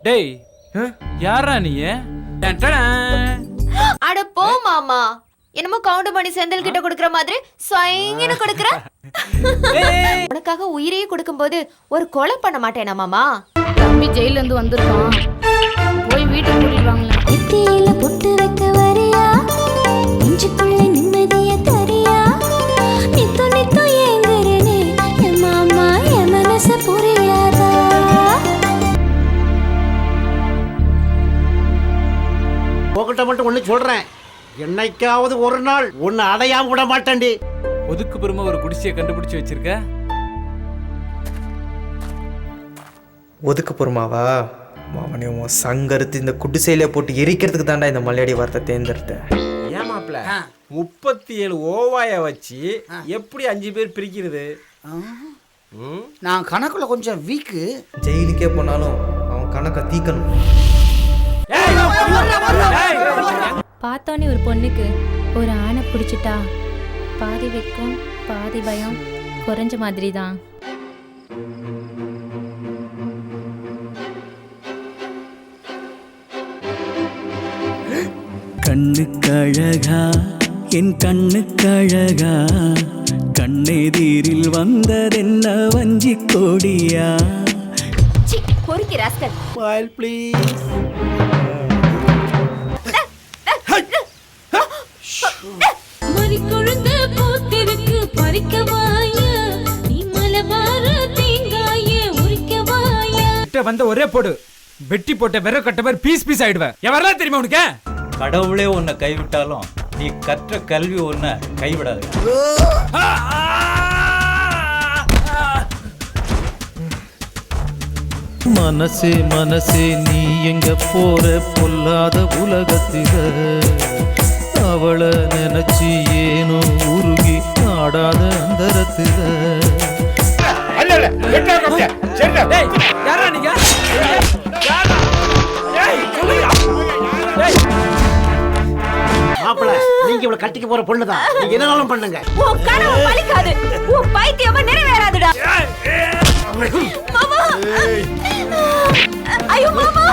டேய் யாரா நீ? அட போ மாமா, என்னமோ கவுண்ட் பண்ணி செந்தில் கிட்ட கொடுக்கற மாதிரி ஸ்வைங்கன்னு கொடுக்கற. உனக்காக உயிரையே கொடுக்கும்போது ஒரு கொலை பண்ண மாட்டேனா மாமா? தம்பி ஜெயில இருந்து வந்திருக்கான், போய் வீட்டுக்கு கூட்டிட்டு வாங்களேன். நெத்தியில பொட்டு வைக்க வரியா, நெஞ்சுக்குள்ள நிம்மதிய தரியா, நித்து நித்து ஏங்குறனே என் மாமா, என் மனச புரியாதா? உங்ககிட்ட மட்டும் ஒண்ணு சொல்றேன், என்னைக்காவது ஒரு நாள் ஒன்னு அடையாம விட மாட்டேன்டி. ஒதுக்குப்புறமா ஒரு குடிசையை கண்டுபிடிச்சு வச்சிருக்க. ஒதுக்குப்புறமாவா? மாமனே உன் சங்கருத்து இந்த குடிசையில போட்டு எரிக்கிறதுக்கு தாண்டா இந்த மலையாடி வார்த்தை தேர்ந்தெடுத்தேன். ஏமாப்ல 37 ஓவாய வச்சு எப்படி 5 பேர் பிரிக்கிறது? நான் கணக்குல கொஞ்சம் வீக்கு. ஜெயிலுக்கே போனாலும் அவன் கணக்கை தீக்கணும். பார்த்தோன்னே ஒரு பொண்ணுக்கு ஒரு ஆணை பிடிச்சிட்டா பாதி வெக்கம் பாதி பயம் குறைஞ்ச மாதிரி தான். கண்ணுக்கழகா என் கண்ணுக்கழகா, கண்ணெதிரில் வந்ததென்ன வஞ்சி கொடியா? பொறுக்கி ராஸ்கல். Smile please. மறிக்கொழுந்த பூத்திருக்கு பறிக்கவாய, நீ மலபார தேங்காய உரிக்கவாய. வந்த ஒரே போடு, வெட்டி போட்ட விர கட்ட மாதிரி பீஸ் பீஸ் ஆயிடுவேன். எவரெல்லாம் தெரியுமா உனக்கு? கடவுளே உன்னை கைவிட்டாலும் நீ கற்ற கல்வி உன்னை கைவிடாது. மனசே மனசே நீ எங்க போற பொல்லாத உலகத்தில, அவளை நினைச்சு ஏனோ உருகி ஆடாத அந்தரத்தில. யாரா நீங்க? மாப்பிள, நீங்க இவளை கட்டிக்க போற பொண்ணுதான். நீங்க என்னனாலும் பண்ணுங்க. உன் கனவு பலிக்காது, உன் பைத்தியமா நிறைவேறாதுடா. மாமா, ஐயோ மாமா.